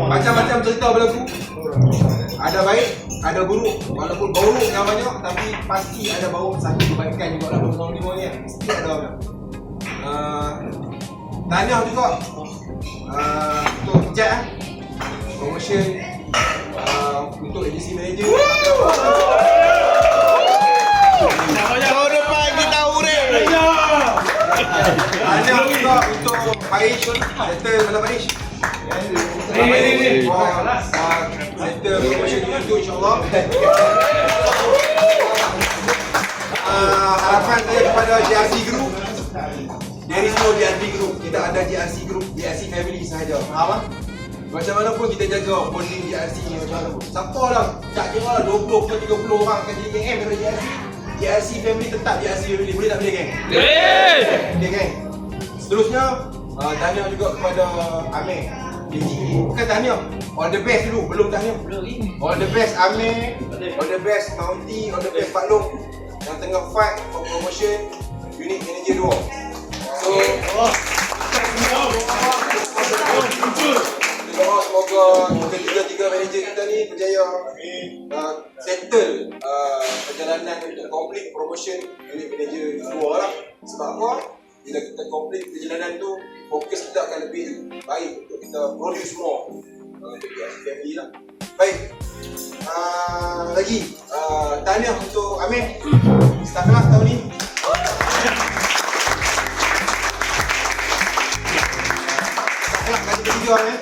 Macam-macam cerita berlaku. Ada baik, ada buruk. Walaupun buruk yang banyak, tapi pasti ada bawa satu kebaikan juga dalam 2005 ni. Mesti ada orang. Tahniah juga untuk Jack promotion untuk agency manager. Tahun depan kita urip. Tahniah juga untuk Parish, Settle Malam Parish. Settle promotion itu insyaAllah. Harapan saya kepada GRC Group. Dari semua GRC Group, kita ada GRC Group, GRC Family sahaja. Faham? Macam mana pun kita jaga bonding GRC ni macam mana pun. Siapa lah, tak kira lah 20 ke 30 orang akan jadi geng daripada GRC. GRC Family tetap GRC Family, boleh tak boleh geng? Boleh! Okay geng. Seterusnya, tahniah juga kepada Amir. Bukan tahniah, all the best dulu, belum tahniah. All the best Amir, all the best Maunti, all the best Pak Long yang tengah fight for promotion unit manager 2. So, semoga ketiga-tiga manager kita ni berjaya settle perjalanan untuk complete promotion unit manager 2 lah. Sebab apa? Bila kita complete perjalanan tu, fokus kita akan lebih baik untuk kita produce more untuk family lah. Baik, lagi tahniah untuk Amir, start kelas tahun ni. Kelak kali ketiga ni.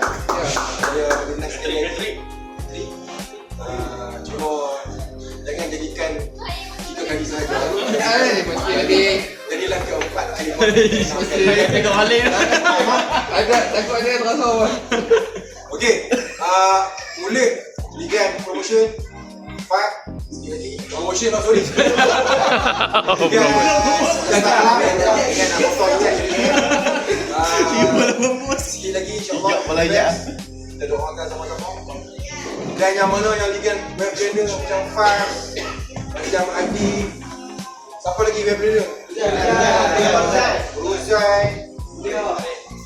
Saya dinas sekali. Cuma jangan jadikan 3 kali sahaja. Mesti ada. Jadilah keempat kali. Tengok balik. Takut ada yang terasa. Okey, mula ligan promotion. Pak, sikit lagi. Promotion lah, sorry. Ligan sikit lagi insyaAllah. Kita doakan sama-sama. Dan yang mana yang ligan web trainer macam Faz, macam Adi. Siapa lagi web trainer? Ruzai.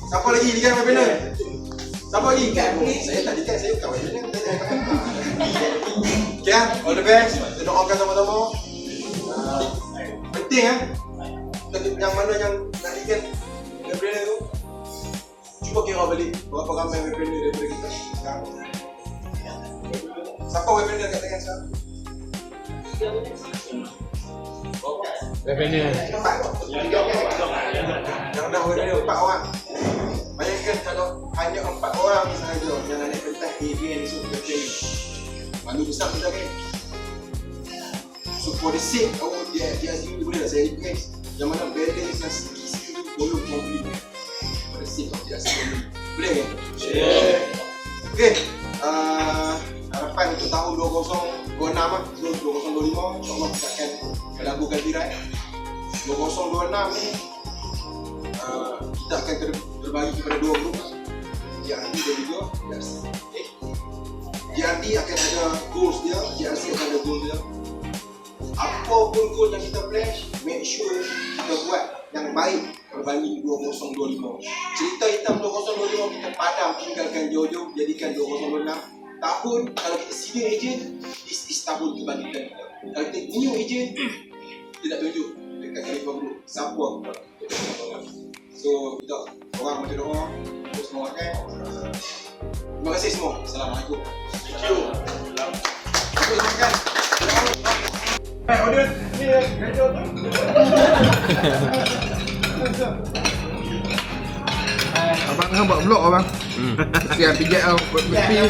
Siapa lagi ligan web trainer? Siapa lagi? Saya tak ligan, saya bukan web trainer. Okay, all the best. Kita doakan sama-sama. Penting yang mana yang nak ligan web trainer tu, cuba kira balik berapa ramai web trainer daripada kita sekarang. Siapa web trainer kat tangan sekarang? Web trainer. 4. Yang dah web trainer 4 orang. Bayangkan kalau hanya 4 orang sahaja yang nak naik pentas area ni semua web trainer. Malu besar kita kan? So for the sake dia sini boleh tak saya request yang mana balance yang sikit-sikit tu tolong complete. For the sake of dia sini. Boleh kan? Okay. Harapan untuk tahun 2026 lah, 2025 insyaAllah kita akan melakukan tirai 2026 ni kita akan terbagi kepada 2 grup, JRD dan juga GRC. JRD akan ada goals dia, GRC akan ada goals dia. Apa pun goal yang kita pledge, make sure kita buat yang baik berbanding 2025. Cerita hitam 2025 kita padam, tinggalkan jauh-jauh, jadikan 2026 tahun. Kalau kita senior agent, this is tahun kebangkitan kita. Kalau kita new agent, kita tak tunjuk dekat Khalifah Group siapa kita. So kita orang baca doa, terus semangatkan. Terima kasih semua. Assalamualaikum. Thank you. Terus makan. Hai audience, ni radio tu. Abang kan buat vlog abang. Kesian pijak tau, tepi.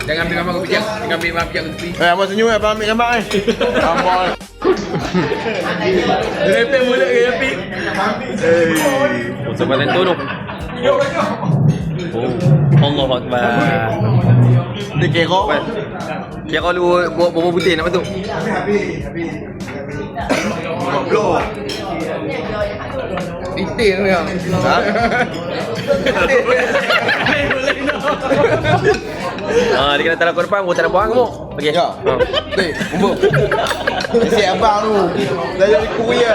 Jangan ambil gambar ke pijak, jangan ambil gambar pijak ke tepi. Abang senyum abang ambil gambar ni. Gambar. Repek mulut ke repek. Sampai tentu tu. Allahu Akbar. Dia kerok kan. Kira lu buat bubur putih nak masuk. Habis. Buat vlog. Detail tu yang. Ha? Dia kena taruh kau depan, gua tak nak buang kamu. Okey. Ya. Teh, bumbuk. Si abang tu. Dah jadi kuya.